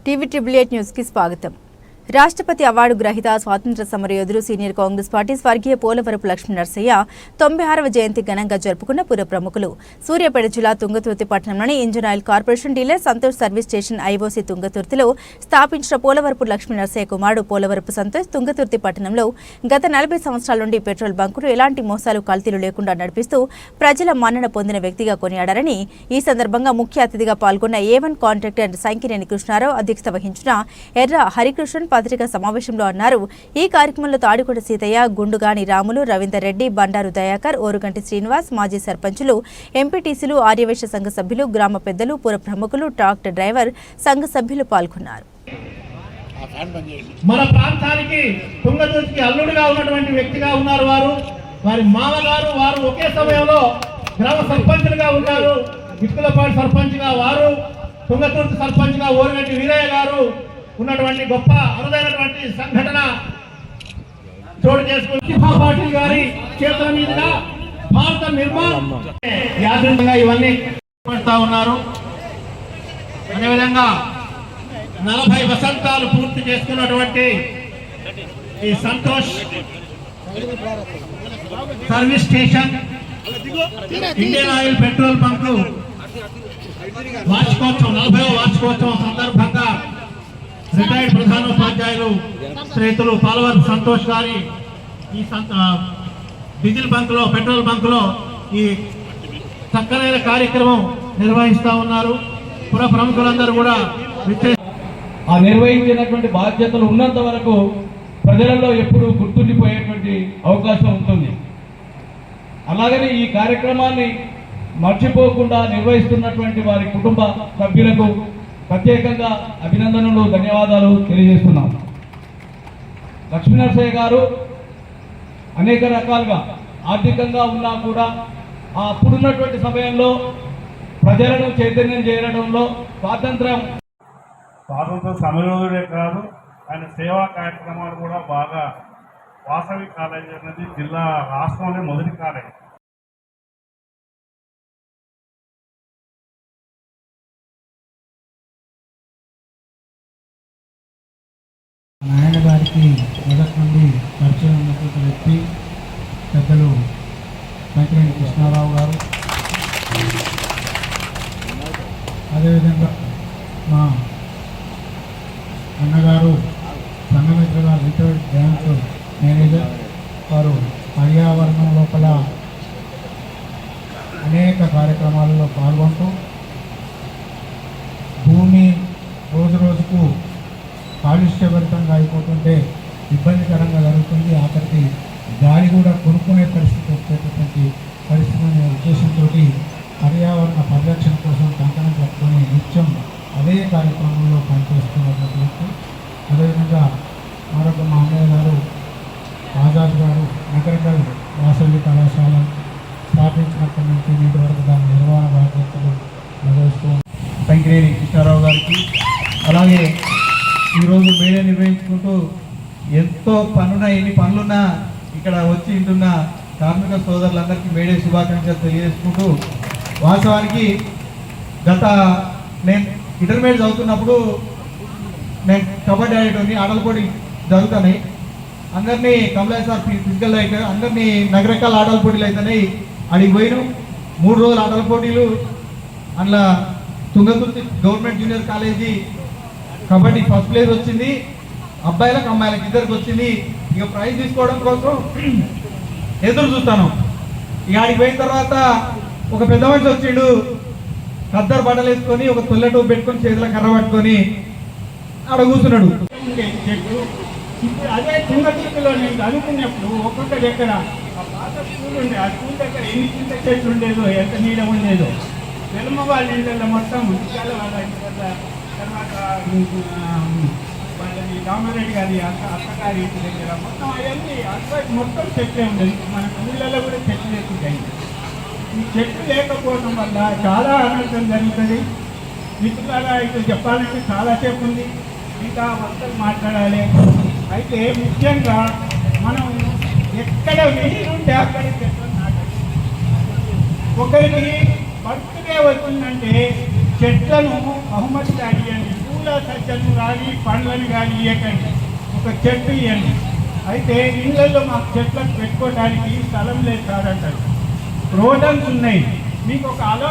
TV triple 8 news కి స్వాగతం. రాష్ట్రపతి అవార్డు గ్రహీత స్వాతంత్ర సమరయోధులు సీనియర్ కాంగ్రెస్ పార్టీ స్వర్గీయ పోలవరపు లక్ష్మీ నరసయ్య 96వ జయంతి ఘనంగా జరుపుకున్న పుర ప్రముఖులు సూర్యాపేట జిల్లా తుంగతుర్తి పట్టణంలోని Indian oil corporation dealer Santosh service station IOC తుంగతుర్తిలో స్థాపించిన పోలవరపు లక్ష్మీ నరసయ్య కుమారుడు పోలవరపు సంతోష్ తుంగతుర్తి పట్టణంలో గత 40 సంవత్సరాల నుండి పెట్రోల్ బంకులు ఎలాంటి మోసాలు కల్తీలు లేకుండా నడిపిస్తూ ప్రజల మన్నన పొందిన వ్యక్తిగా కొనియాడారని ఈ సందర్భంగా ముఖ్య అతిథిగా పాల్గొన్న A1 కాంట్రాక్టర్ సంకినేని కృష్ణారావు అధ్యక్షత వహించిన ఎర్ర హరికృష్ణన్ పత్రికా సమావేశంలో అన్నారు. ఈ కార్యక్రమంలో తాడికొండ సీతయ్య, గుండుగాని రాములు, రవీందర్ రెడ్డి, బండారు దయాకర్, ఓరుగంటి శ్రీనివాస్, మాజీ సర్పంచులు, ఎంపీటీసీలు, ఆర్యవైశ్య సంఘ సభ్యులు, గ్రామ పెద్దలు, పుర ప్రముఖులు, ట్రాక్టర్ డ్రైవర్ సంఘ సభ్యులు పాల్గొన్నారు. మన ప్రాంతానికి తుంగతుర్తికి అల్లుడిగా ఉన్నటువంటి వ్యక్తిగా ఉన్నారు. వారి మామగారు వారు ఒకే సమయంలో గ్రామ సర్పంచులుగా ఉన్నారు. ఇటుకలపాటి సర్పంచ్గా వారు, తుంగతుర్తి సర్పంచ్గా ఓరుగంటి వీరయ్య గారు ఉన్నటువంటి గొప్ప అరుదైనటువంటి సంఘటన చోటు చేసుకుని పాటిల్ గారి చేతుల మీదుగా భారత నిర్మాణం యాదృంగా ఇవన్నీ పెడతా ఉన్నారు. అదేవిధంగా 40 వసంతాలు పూర్తి చేసుకున్నటువంటి ఈ Santosh service station Indian oil petrol bunk వార్షికోత్సవం 40వ వార్షికోత్సవం సందర్భంగా రిటైర్డ్ ప్రధానోపాధ్యాయులు శ్రీతులు పోలవరపు సంతోష్ గారి ఈ డీజిల్ బంకులో పెట్రోల్ బంకులో ఈ చక్కనైన కార్యక్రమం నిర్వహిస్తూ ఉన్నారు. పుర ప్రముఖులందరూ కూడా ఆ నిర్వహించినటువంటి బాధ్యతలు ఉన్నంత వరకు ప్రజలలో ఎప్పుడూ గుర్తుండిపోయేటువంటి అవకాశం ఉంటుంది. అలాగనే ఈ కార్యక్రమాన్ని మర్చిపోకుండా నిర్వహిస్తున్నటువంటి వారి కుటుంబ సభ్యులకు ప్రత్యేకంగా అభినందనలు, ధన్యవాదాలు తెలియజేస్తున్నాం. లక్ష్మీ నరసయ్య గారు అనేక రకాలుగా ఆర్థికంగా ఉన్నా కూడా అప్పుడున్నటువంటి సమయంలో ప్రజలను చైతన్యం చేయడంలో స్వాతంత్ర సమరయోధుడే కాదు, ఆయన సేవా కార్యక్రమాలు కూడా బాగా. వాసవి కాలేజ్ అనేది జిల్లా రాష్ట్రంలో మొదటి కాలేజ్. నారాయణ గారికి మొదటి నుండి పరిచయం ఉన్నటువంటి వ్యక్తి పెద్దలు సంకినేని కృష్ణారావు గారు, అదేవిధంగా మా అన్నగారు సంగమిత్ర గారు రిటైర్డ్ బ్యాంక్ మేనేజర్ వారు పర్యావరణం లోపల అనేక కార్యక్రమాలలో పాల్గొంటూ భూమి రోజు రోజుకు కాలుష్యభరితంగా అయిపోతుంటే ఇబ్బందికరంగా జరుగుతుంది. ఆఖరికి గాలి కూడా కొనుక్కునే పరిస్థితి వచ్చేటటువంటి పరిస్థితి అనే ఉద్దేశంతో పర్యావరణ పరిరక్షణ కోసం కంకణం కట్టుకొని నిత్యం అదే కార్యక్రమంలో పనిచేస్తున్నటువంటి వ్యక్తి. అదేవిధంగా మరొక మా అన్నయ్య గారు ఆజాద్ గారు నగరికల్ వాసవి కళాశాల స్థాపించినప్పటి నుంచి నేటి వరకు దాని నిర్వహణ బాధ్యతలు నిర్వహిస్తూ సంకినేని కృష్ణారావు గారికి, అలాగే ఈరోజు మేడే నిర్వహించుకుంటూ ఎంతో ఎన్ని పనులున్నా ఇక్కడ వచ్చి ఇంటున్న కార్మిక సోదరులందరికీ మేడే శుభాకాంక్షలు తెలియజేసుకుంటూ, వాస్తవానికి నేను ఇంటర్మీడియట్ చదువుతున్నప్పుడు నేను కబడ్డీ ఆడేటోని, ఆటల పోటీ జరుగుతున్నాయి. అందరినీ కమలాయ్ సార్ ఫిజికల్ అయితే అందరినీ నగరకాల ఆటల పోటీలు అవుతున్నాయి. అడిగి పోయినాం 3 రోజులు ఆటల పోటీలు. అందులో Thungathurthi government junior college kabaddi first place వచ్చింది. అబ్బాయిలకు అమ్మాయిలకు ఇద్దరికి వచ్చింది. ఇక ప్రైజ్ తీసుకోవడం కోసం ఎదురు చూస్తాను. ఇక ఆడికి పోయిన తర్వాత ఒక పెద్ద మనిషి వచ్చిండు, ఖద్దరు బట్టలు వేసుకొని ఒక తొల్లెటూ పెట్టుకొని చేతిలో కర్ర పట్టుకొని ఆడ కూర్చున్నాడు. ఇప్పుడు అదే తుంగతుర్తిలో నేను చదువుకున్నప్పుడు ఒక్కొక్క దగ్గర ఆ పాత స్కూల్ ఉండే, ఆ స్కూల్ దగ్గర ఎన్ని చింత చెట్లు ఉండేదో, ఎంత నీడ ఉండేదో. వెలుమ వాళ్ళ ఇళ్ళల్లో మొత్తం తర్వాత వాళ్ళని రామారెడ్డి గారి అత్తగారి ఇంటి దగ్గర మొత్తం అవన్నీ అటువైపు మొత్తం చెట్లే ఉండేది. మన ఊళ్ళలో కూడా చెట్లు లేకుంటాయి. ఈ చెట్లు లేకపోవడం వల్ల చాలా అనర్థం జరుగుతుంది. మిత్రులారా ఇక్కడ చెప్పాలంటే చాలాసేపు ఉంది, ఇంకా మొత్తం మాట్లాడాలి. అయితే ముఖ్యంగా మనం ఎక్కడ వీలుంటే అక్కడ చెట్లు నాటాలి. ఒకరికి బర్త్డే వచ్చిందంటే చెట్లను బహుమతి అడిగండి. పూల సజ్జలను కానీ పండ్లను కానీ ఇవ్వకండి, ఒక చెట్టు ఇవ్వండి. అయితే ఇళ్ళల్లో మాకు చెట్లకు పెట్టుకోవడానికి స్థలం లేదు సార్ అంటారు. రోడన్స్ ఉన్నాయి, మీకు ఒక అలో